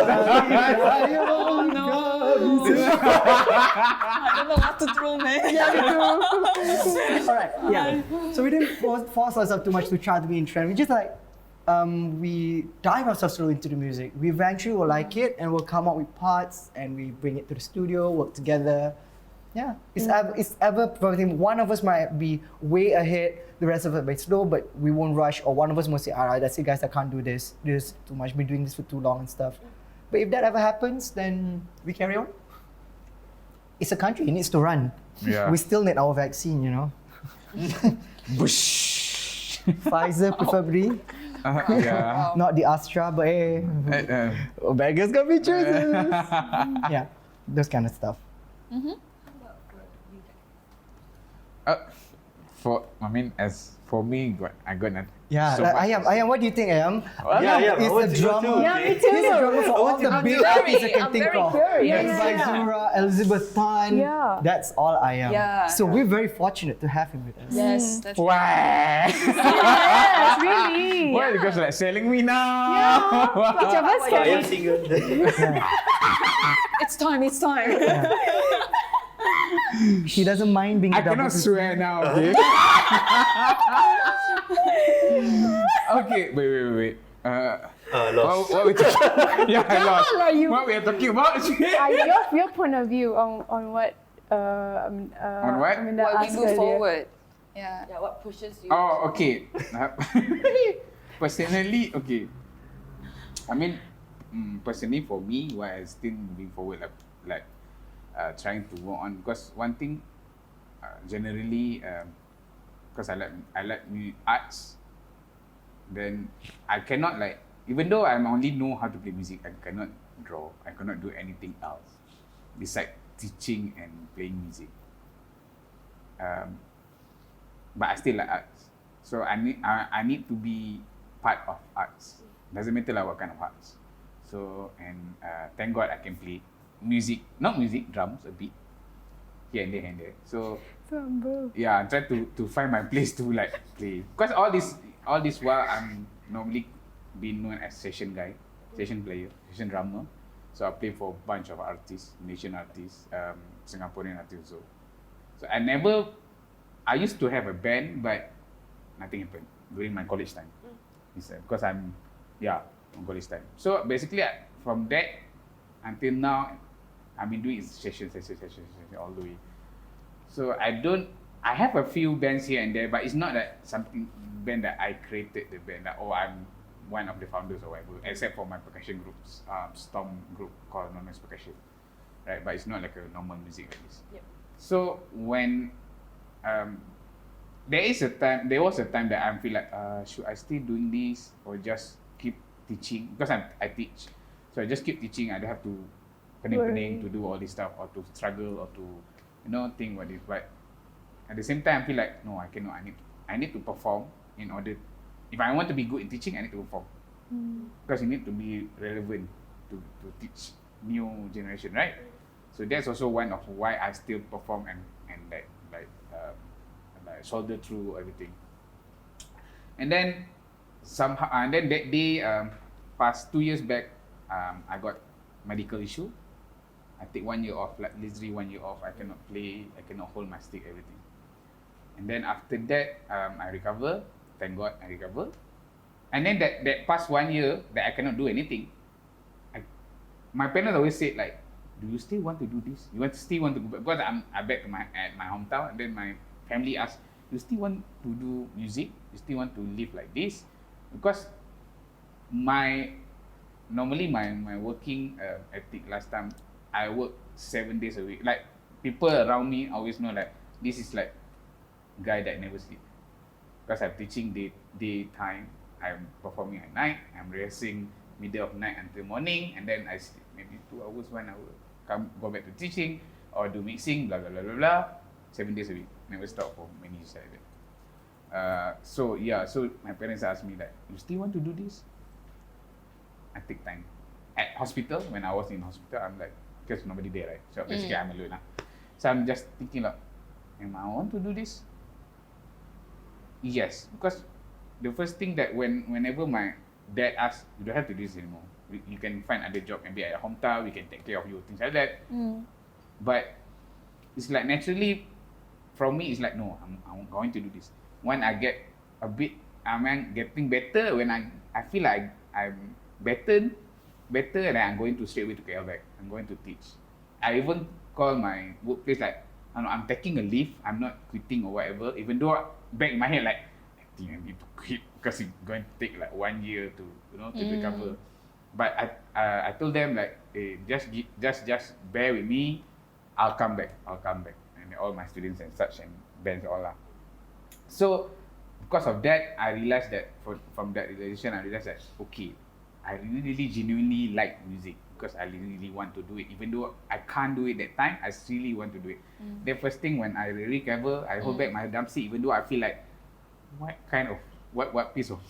C: know what to do, man.
B: Alright, yeah. So we didn't force ourselves too much to try to be in trend. We just like, we dive ourselves slowly into the music. We eventually will like it and we'll come up with parts and we bring it to the studio, work together. Yeah, it's ever progressing. One of us might be way ahead, the rest of us might slow, but we won't rush. Or one of us might say, alright, that's it guys, I can't do this. This is too much, been doing this for too long and stuff. But if that ever happens, then we carry on. It's a country, it needs to run.
D: Yeah.
B: We still need our vaccine, you know.
D: Bush.
B: Pfizer preferably,
D: Yeah.
B: not the Astra, but hey, beggars got be choices. Yeah, those kind of stuff.
D: For me, I got nothing.
B: Yeah,
D: So
B: like,
D: much to say.
B: Ayam, what do you think, Ayam?
F: Yeah, I want
B: It's
F: to
B: a
F: know too.
B: drama.
E: Yeah, me too.
B: He's a drama for all the big artists I can
C: I'm
B: think
C: very
B: of.
C: curious.
B: Like Zura, Elizabeth Tan.
E: Yeah.
B: That's all I am.
C: Yeah.
B: So we're very fortunate to have him with us.
C: Yes, that's
D: Why?
E: Yes, really.
D: Why? Because like selling me now.
E: Each of us
F: I
E: can
F: am single.
C: It's time.
B: He doesn't mind being
D: I
B: a double
D: cannot
B: pres-
D: swear now, okay? Okay, wait.
F: Lost.
D: What we talking? Yeah, I lost.
E: Like you-
D: What we are talking about?
E: your point of view on what
D: On what?
E: Aminda
C: Why we
E: asked
C: move
E: earlier.
C: forward. Yeah.
A: Yeah, what pushes you?
D: Oh, okay. Personally, okay. I mean, personally for me, why I still moving forward, like trying to go on, because one thing, generally, because I like arts, then I cannot like, even though I only know how to play music, I cannot draw, I cannot do anything else besides teaching and playing music. But I still like arts, so I need to be part of arts. Doesn't matter like what kind of arts. So and thank God I can play music, not music, drums a bit here and there. So
E: Bro.
D: yeah, I'm trying to find my place to like play. Because all this while I'm normally being known as session guy, session player, session drummer. So I play for a bunch of artists, Malaysian artists, Singaporean artists also. So I used to have a band, but nothing happened during my college time. It's, because I'm on college time. So basically from that until now, I've been doing session all the way. So I have a few bands here and there, but it's not that something band that I created the band, that, I'm one of the founders or whatever, except for my percussion groups, Storm group called Anonymous Percussion, right? But it's not like a normal music like this.
A: Yep.
D: So when there was a time that I feel like, should I still doing this or just keep teaching? Because I teach, so I just keep teaching. I don't have to pening to do all this stuff or to struggle or to think about this. But at the same time, I feel like no, I cannot. I need to perform in order. If I want to be good in teaching, I need to perform because you need to be relevant to teach new generation, right? So that's also one of why I still perform and like soldier through everything. And then somehow, and then that day, past 2 years back, I got medical issue. I take 1 year off, like literally 1 year off. I cannot play, I cannot hold my stick, everything. And then after that, I recover. Thank God I recover. And then that past 1 year that I cannot do anything, my parents always said like, do you still want to do this? You still want to go back? Because I back at my hometown, and then my family asked, you still want to do music? You still want to live like this? Because normally my working ethic last time, I work 7 days a week. Like people around me always know like this is like guy that never sleep. Because I'm teaching daytime, I'm performing at night, I'm rehearsing middle of night until morning, and then I sleep maybe 2 hours, 1 hour, go back to teaching or do mixing, blah blah blah blah blah. 7 days a week, never stop for many years like that. So my parents asked me like, you still want to do this? I take time. at hospital, when I was in hospital, I'm like, because nobody there, right? So basically I'm alone. So I'm just thinking like, am I want to do this? Yes, because the first thing that whenever my dad asks, you don't have to do this anymore. You can find other job, maybe at your hometown, we can take care of you, things like that. But it's like naturally, from me, it's like, no, I'm going to do this. When I get a bit, I'm getting better, when I feel like I'm better, and I'm going to straight away to KL back. I'm going to teach. I even call my workplace like, I'm taking a leave, I'm not quitting or whatever, even though back in my head like, I think I need to quit because it's going to take like 1 year to recover. But I told them like, hey, just bear with me, I'll come back. And all my students and such and bands all lah. So because of that, I realized that from that realization, I realized that okay, I really genuinely like music because I really want to do it. Even though I can't do it that time, I really want to do it. The first thing when I recover, I hold back my drumstick, even though I feel like what piece of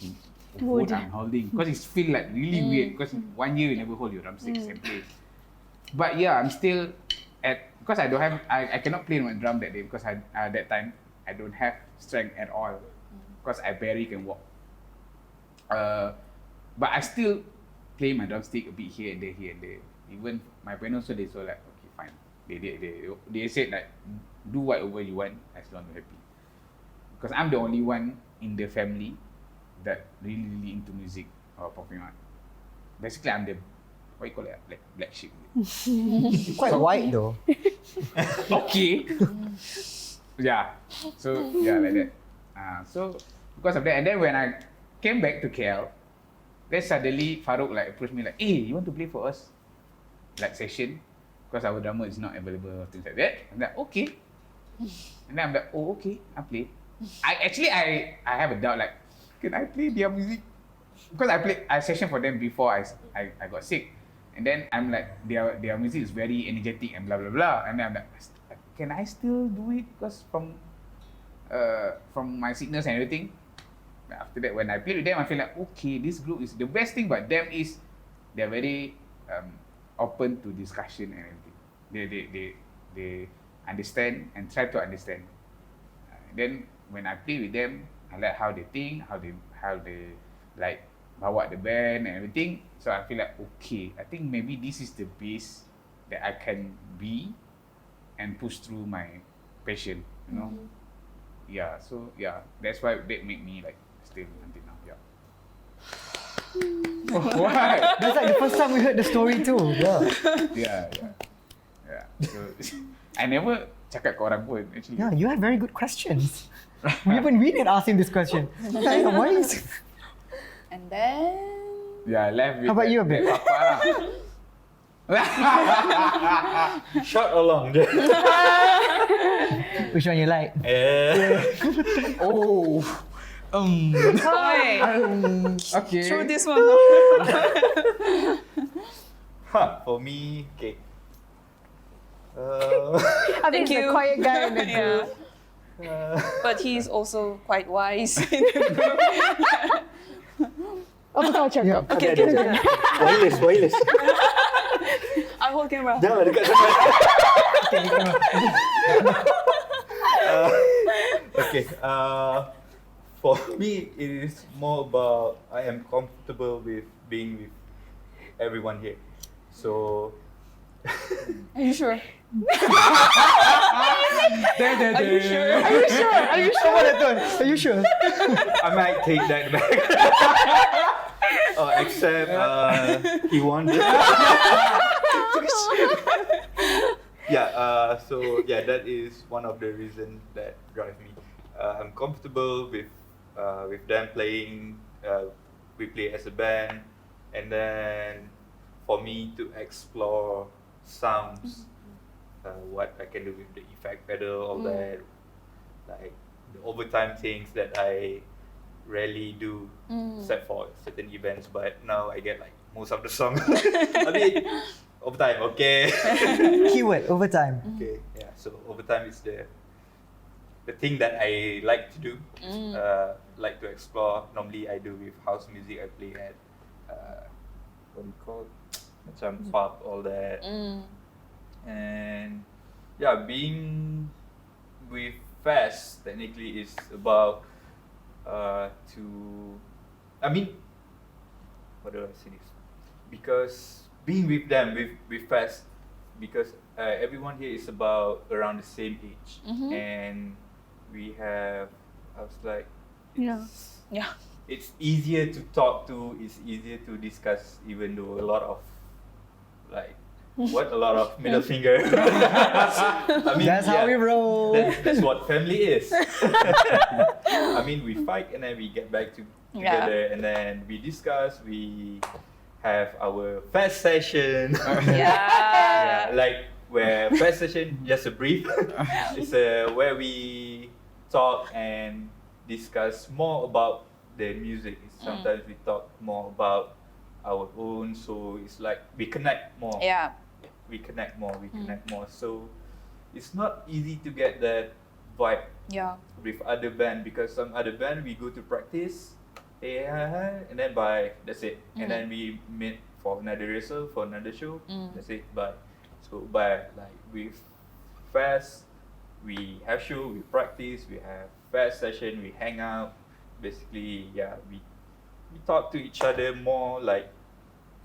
D: wood I'm holding, because it feel like really weird because 1 year you never hold your drumstick same place. But yeah, I'm still because I don't have I cannot play my drum that day because that time I don't have strength at all because I barely can walk. But I still play my drumstick a bit here and there. Even my parents also, they saw like, okay, fine. They said like, do whatever you want as long as you're happy. Because I'm the only one in the family that really into music or performing art. Basically, I'm the, what you call it, like black sheep.
B: Quite white though.
D: Okay. Yeah. So yeah, like that. So because of that, and then when I came back to KL, then suddenly Farouk like approached me like, hey, you want to play for us? Like session, because our drummer is not available or things like that. I'm like, okay. And then I'm like, oh, okay, I'll play. I have a doubt like, can I play their music? Because I session for them before I got sick. And then I'm like, their music is very energetic and blah blah blah. And then I'm like, can I still do it because from my sickness and everything? After that, when I play with them, I feel like, okay, this group is the best thing about them is they're very open to discussion and everything. They understand and try to understand. Then when I play with them, I like how they think, how they like bawa the band and everything. So I feel like, okay, I think maybe this is the base that I can be and push through my passion, you know. Yeah, so yeah, that's why that made me like still until now. Yeah. What?
B: That's like the first time we heard the story too.
D: Yeah. So I never cakap ke orang pun actually.
B: Yeah, you have very good questions. We didn't ask him this question. Why is...
C: And then
D: Yeah, left with.
B: How about you, Abid?
D: Papa lah.
F: Short or long?
B: Which one you like?
D: Oh. Okay.
C: through this one.
F: For me, okay.
E: I think he's a quiet guy in the group.
C: But he's also quite wise.
E: Apa kau cakap?
C: Okay.
F: Wireless.
C: I hold camera.
F: Jangan dekat sana. Okay. For me, it is more about I am comfortable with being with everyone here. So.
C: Are you sure?
D: Are you sure?
B: Are you sure? Are you sure?
F: I might take that back. Except he wanted. So that is one of the reasons that drive me. I'm comfortable with them playing. We play as a band, and then for me to explore sounds, what I can do with the effect pedal, all that, like the overtime things that I rarely do, except for certain events. But now I get like most of the songs. I mean, overtime, okay.
B: Keyword, overtime.
F: Okay, yeah. So overtime is the thing that I like to do, like to explore. Normally I do with house music. I play at what do you call macam pub, all that. And yeah, being with FAZZ technically is about what do I say this? Because being with them, with FAZZ, because everyone here is about around the same age, and we have, I was like, it's easier to talk to, it's easier to discuss, even though a lot of middle finger. I mean,
B: That's how we roll.
F: That's what family is. I mean, we fight and then we get back together and then we discuss. We have our FAZZ session. Like where FAZZ session, just a brief. It's where we talk and discuss more about the music. Sometimes we talk more about our own, so it's like we connect more. We connect more. So it's not easy to get that vibe with other band, because some other band we go to practice, and then bye, that's it. And then we meet for another rehearsal, for another show, that's it, bye. So like with FAZZ, we have show, we practice, we have FAZZ session, we hang out. Basically, we talk to each other more, like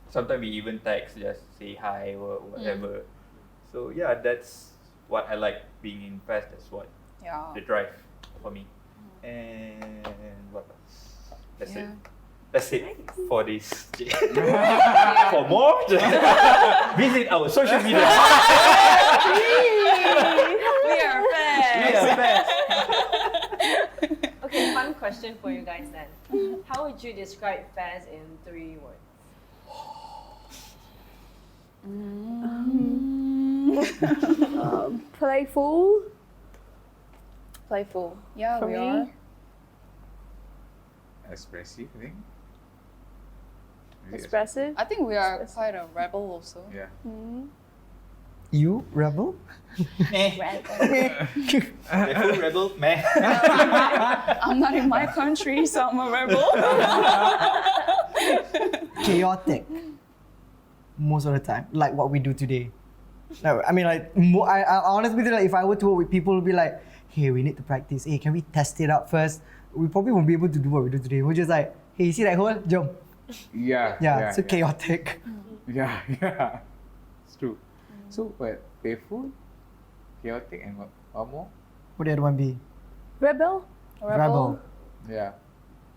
F: sometimes we even text, just say hi or whatever. So yeah, that's what I like being in FAZZ. That's what the drive for me. And what else? That's it for this. For more, visit our social media.
C: We are FAZZ.
A: Okay, fun question for you guys then. How would you describe FAZZ in 3 words?
E: Playful.
C: Yeah,
E: For
C: we
E: me.
C: are.
D: Expressive, I think. Maybe
E: Expressive.
C: I think we are quite a rebel also.
D: Yeah.
B: You rebel?
F: Playful rebel, meh.
C: I'm not in my country, so I'm a rebel.
B: Chaotic. Most of the time, like what we do today. No, I mean, like, I honestly think, like, if I were to work with people, would be like, hey, we need to practice. Hey, can we test it out first? We probably won't be able to do what we do today. We're just like, hey, you see that hole? Jump.
D: Yeah.
B: So chaotic.
D: Yeah. It's true. So what? Playful, chaotic, and what more?
B: What the other one be?
E: Rebel.
B: Rebel.
D: Yeah.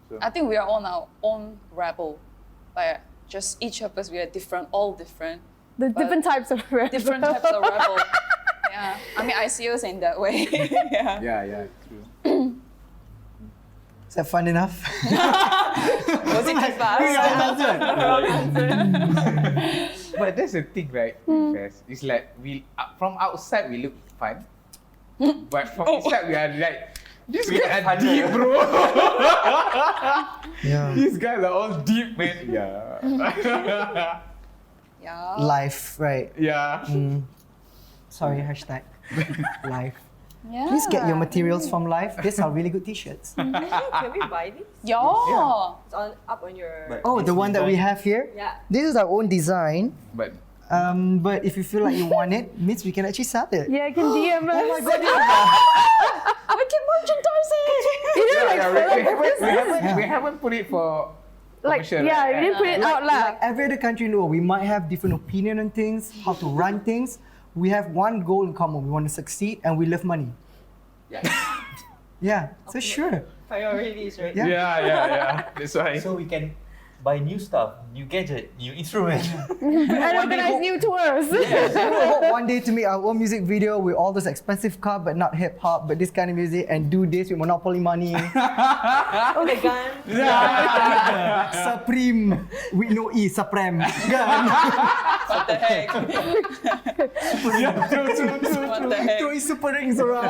D: So
C: I think we are on our own rebel. Like just each of us, we are different, all different.
E: The different types of rebel.
C: Different types of rebel. Yeah. I mean, I see us in that way.
D: yeah, true.
B: Is that fun enough?
C: Was it too fast?
D: But that's the thing, right? With FAZZ. It's like from outside we look fun, but from inside we are like, these guys are deep, bro.
B: Yeah.
D: These guys are all deep, man.
C: Yeah.
B: Life, right?
D: Yeah.
B: Sorry, hashtag life.
C: Yeah.
B: Please get your materials from Life. These are really good t-shirts.
A: Can we buy these?
C: Yeah.
A: It's up on your...
F: But-
B: Oh, the one that we have here?
A: Yeah.
B: This is our own design.
D: But
B: But if you feel like you want it, means we can actually sell it.
E: Yeah, you can DM us.
B: Oh my god,
C: We can merchandise it.
D: we haven't put it for
E: Like,
D: commercial,
E: yeah,
D: right?
E: we didn't put it out loud.
B: Like every other country in the world, we might have different opinion on things, how to run things. We have one goal in common. We want to succeed and we love money. Yeah, so sure.
A: Priorities, right?
B: Yeah.
D: Yeah. That's why.
F: So we can buy new stuff, new gadget, new instrument.
E: And organize new tours.
B: We hope one day to make our own music video with all those expensive car, but not hip hop, but this kind of music, and do this with Monopoly money.
A: Oh, the gun.
B: Supreme with no E, Supreme. Gun.
C: What the heck? What the heck?
B: Throwing super rings around.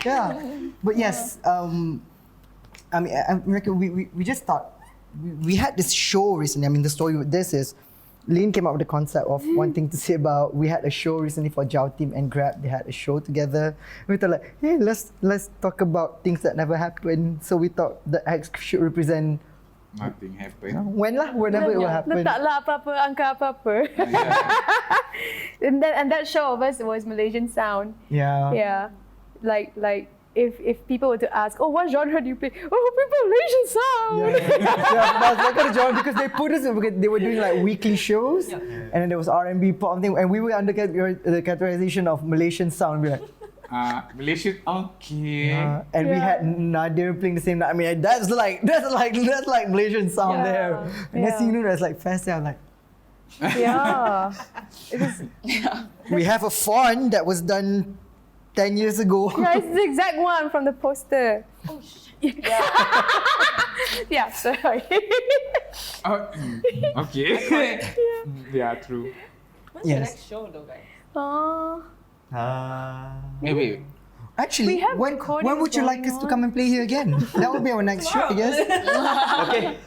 B: Yeah, but yes, I mean, we just thought we had this show recently. I mean, the story with this is Lynn came up with the concept of wanting to say about. We had a show recently for Jao Team and Grab. They had a show together. We thought like, hey, let's talk about things that never happened. So we thought the acts should represent
D: nothing happened.
B: Whenever it will happen.
E: Letaklah apa-apa, angka apa-apa.
D: Yeah.
E: and that show of us was Malaysian sound.
B: Yeah.
E: Yeah. Like if people were to ask, oh, what genre do you play? Oh, people Malaysian sound.
B: That's that kind of genre because they put us because they were doing like weekly shows, and then there was R&B pop thing, and we were under the categorization of Malaysian sound. We were like,
D: Malaysian, okay.
B: and we had Nadir playing the same. I mean, that's like Malaysian sound there. And next thing you know, there's like FAZZ there. I'm like,
E: Yeah. It was,
B: we have a font that was done 10 years ago.
E: yeah, it's the exact one from the poster.
A: Oh shit.
E: Yeah, sorry.
D: Okay. Yeah, true.
A: When's your next show though, guys?
E: Oh.
D: Wait.
B: Actually,
E: We have
B: when
E: recordings
B: would you like us
E: going
B: to come and play here again? That would be our next show, I guess.
F: Okay.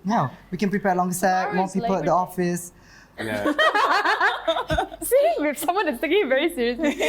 B: Now, we can prepare a longer set, more
C: Tomorrow is
B: people at the
C: Labor
B: office.
D: Yeah.
E: See, with someone that's taking it very seriously.